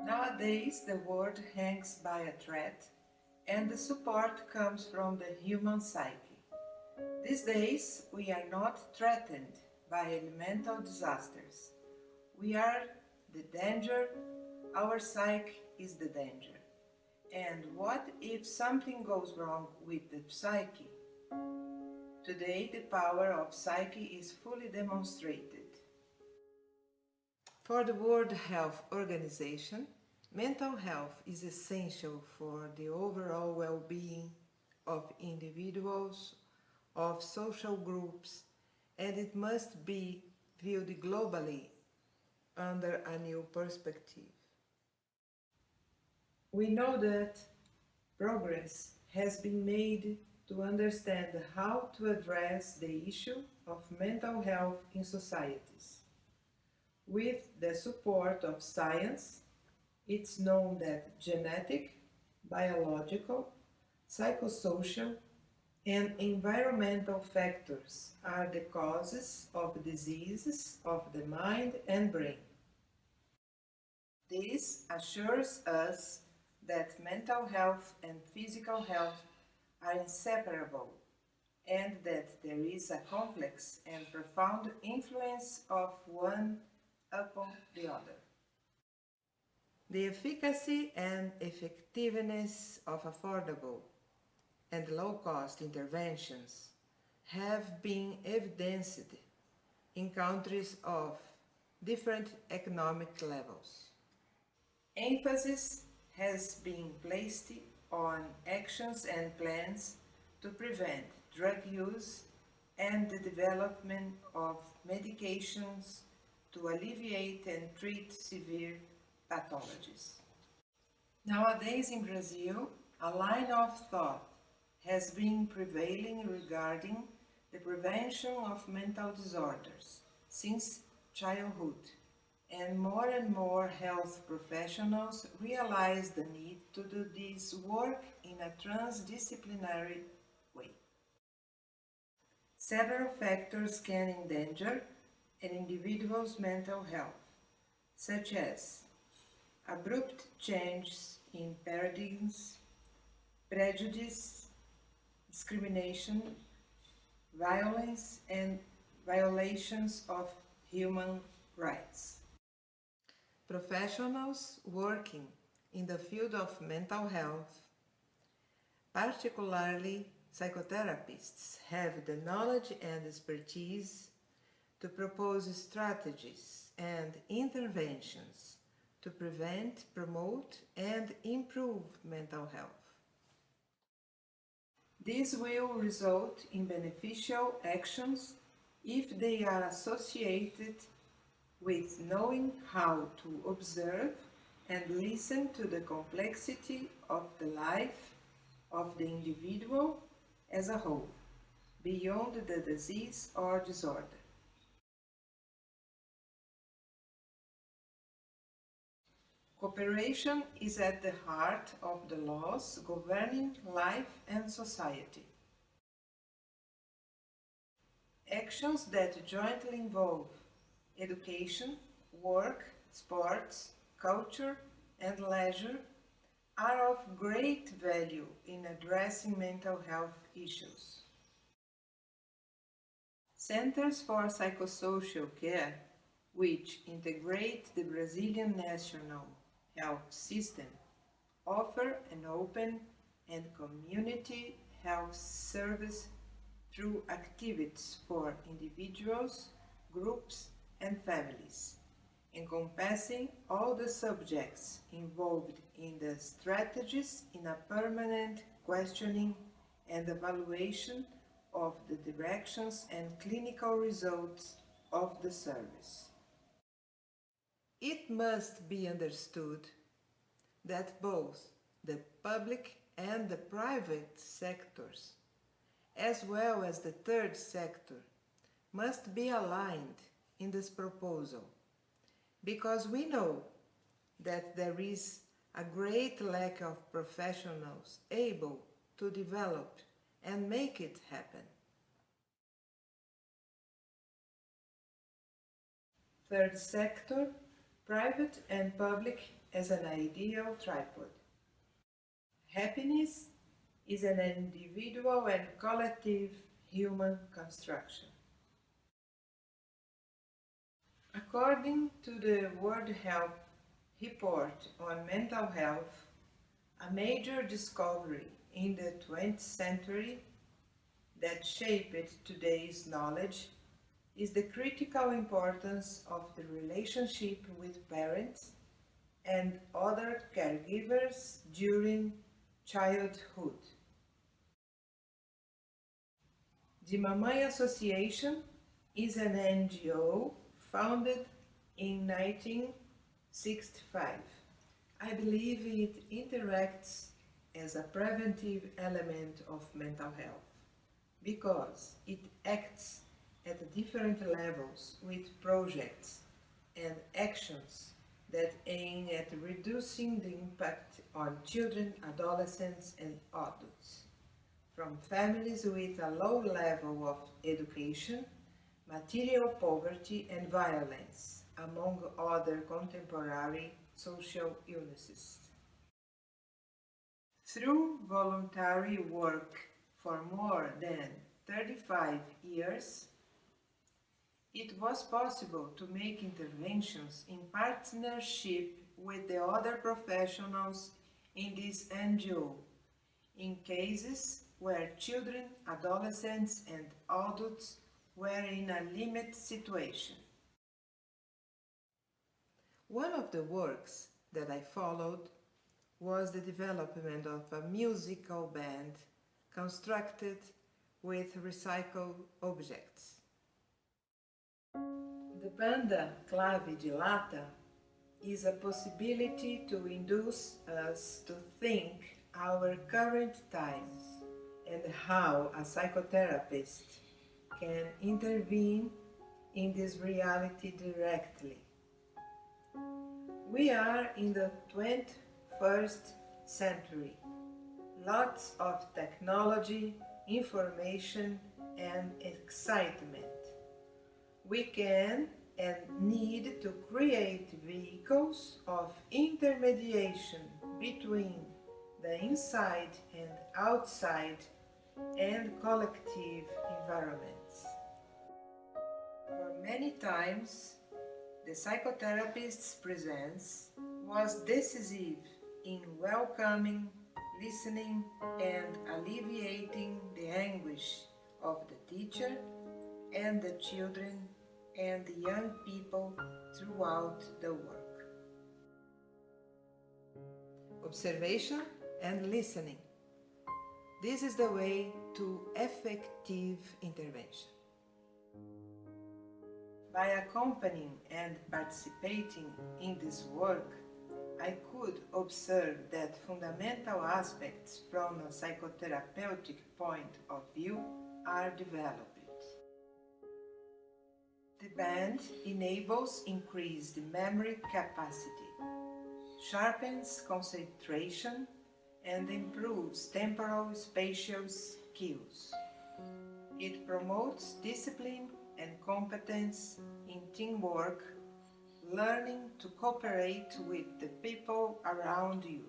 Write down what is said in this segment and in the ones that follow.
Nowadays, the world hangs by a thread, and the support comes from the human psyche. These days, we are not threatened by elemental disasters. We are the danger, our psyche is the danger. And what if something goes wrong with the psyche? Today, the power of psyche is fully demonstrated. For the World Health Organization, mental health is essential for the overall well-being of individuals, of social groups, and it must be viewed globally under a new perspective. We know that progress has been made to understand how to address the issue of mental health in societies. With the support of science, it's known that genetic, biological, psychosocial, and environmental factors are the causes of diseases of the mind and brain. This assures us that mental health and physical health are inseparable and that there is a complex and profound influence of one upon the other. The efficacy and effectiveness of affordable and low-cost interventions have been evidenced in countries of different economic levels. Emphasis has been placed on actions and plans to prevent drug use and the development of medications to alleviate and treat severe pathologies. Nowadays in Brazil, a line of thought has been prevailing regarding the prevention of mental disorders since childhood, and more health professionals realize the need to do this work in a transdisciplinary way. Several factors can endanger an individual's mental health, such as abrupt changes in paradigms, prejudice, discrimination, violence, and violations of human rights. Professionals working in the field of mental health, particularly psychotherapists, have the knowledge and expertise to propose strategies and interventions to prevent, promote, and improve mental health. This will result in beneficial actions if they are associated with knowing how to observe and listen to the complexity of the life of the individual as a whole, beyond the disease or disorder. Cooperation is at the heart of the laws governing life and society. Actions that jointly involve education, work, sports, culture, and leisure are of great value in addressing mental health issues. Centers for psychosocial care, which integrate the Brazilian national health system, offer an open and community health service through activities for individuals, groups, and families, encompassing all the subjects involved in the strategies in a permanent questioning and evaluation of the directions and clinical results of the service. It must be understood that both the public and the private sectors, as well as the third sector, must be aligned in this proposal, because we know that there is a great lack of professionals able to develop and make it happen. Third sector, private and public as an ideal tripod. Happiness is an individual and collective human construction. According to the World Health Report on Mental Health, a major discovery in the 20th century that shaped today's knowledge is the critical importance of the relationship with parents and other caregivers during childhood. The Mamãe Association is an NGO founded in 1965. I believe it interacts as a preventive element of mental health because it acts at different levels with projects and actions that aim at reducing the impact on children, adolescents, and adults, from families with a low level of education, material poverty, and violence, among other contemporary social illnesses. Through voluntary work for more than 35 years, it was possible to make interventions in partnership with the other professionals in this NGO in cases where children, adolescents, and adults were in a limited situation. One of the works that I followed was the development of a musical band constructed with recycled objects. The banda clave de lata is a possibility to induce us to think our current times and how a psychotherapist can intervene in this reality directly. We are in the 21st century. Lots of technology, information, and excitement. We can and need to create vehicles of intermediation between the inside and outside and collective environments. For many times, the psychotherapist's presence was decisive in welcoming, listening, and alleviating the anguish of the teacher and the children and the young people throughout the work. Observation and listening. This is the way to effective intervention. By accompanying and participating in this work, I could observe that fundamental aspects from a psychotherapeutic point of view are developed. The band enables increased memory capacity, sharpens concentration, and improves temporal spatial skills. It promotes discipline and competence in teamwork, learning to cooperate with the people around you.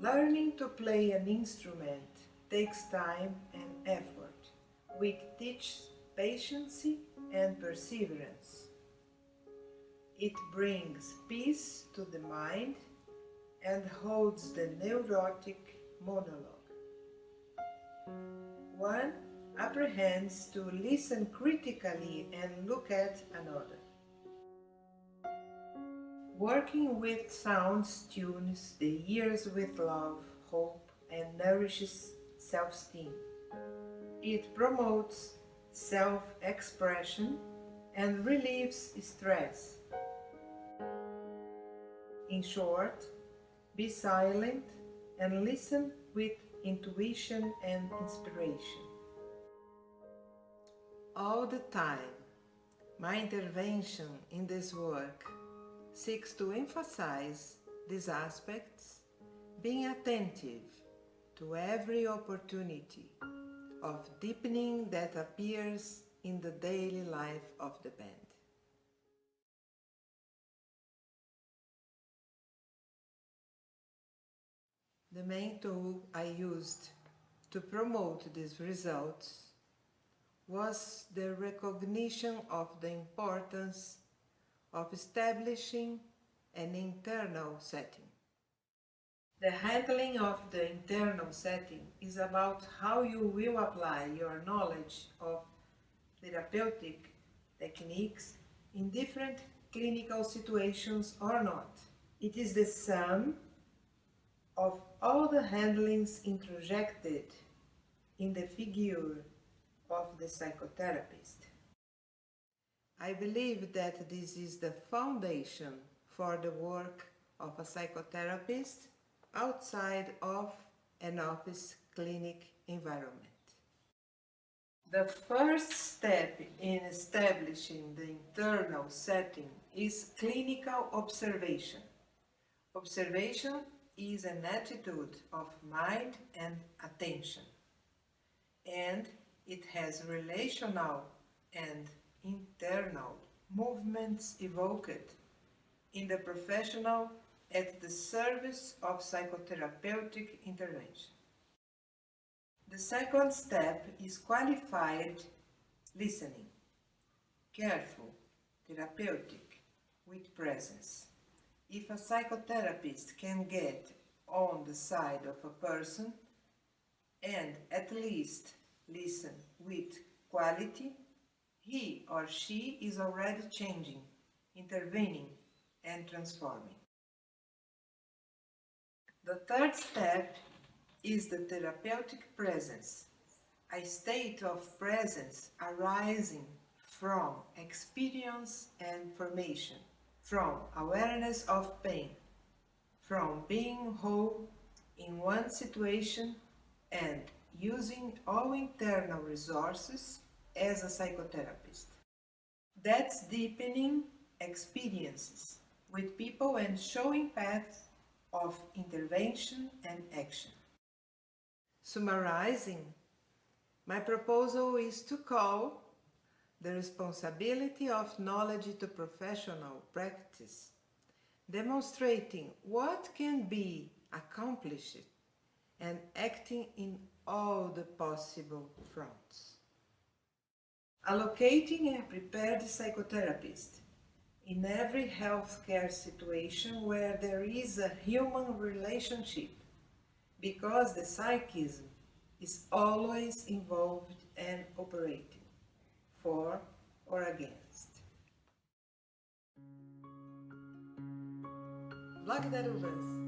Learning to play an instrument takes time and effort, which teaches patience and perseverance. It brings peace to the mind and holds the neurotic monologue. One apprehends to listen critically and look at another. Working with sounds tunes the ears with love, hope, and nourishes self-esteem. It promotes self-expression and relieves stress. In short, be silent and listen with intuition and inspiration. All the time, my intervention in this work seeks to emphasize these aspects, being attentive to every opportunity of deepening that appears in the daily life of the band. The main tool I used to promote these results was the recognition of the importance of establishing an internal setting. The handling of the internal setting is about how you will apply your knowledge of therapeutic techniques in different clinical situations or not. It is the sum of all the handlings introjected in the figure of the psychotherapist. I believe that this is the foundation for the work of a psychotherapist outside of an office clinic environment. The first step in establishing the internal setting is clinical observation. Observation is an attitude of mind and attention, and it has relational and internal movements evoked in the professional at the service of psychotherapeutic intervention. The second step is qualified listening, careful, therapeutic, with presence. If a psychotherapist can get on the side of a person and at least listen with quality, he or she is already changing, intervening, and transforming. The third step is the therapeutic presence, a state of presence arising from experience and formation, from awareness of pain, from being whole in one situation and using all internal resources as a psychotherapist. That's deepening experiences with people and showing paths of intervention and action. Summarizing, my proposal is to call the responsibility of knowledge to professional practice, demonstrating what can be accomplished and acting in all the possible fronts. Allocating a prepared psychotherapist in every healthcare situation where there is a human relationship, because the psychism is always involved and operating, for or against. Blog Darubas.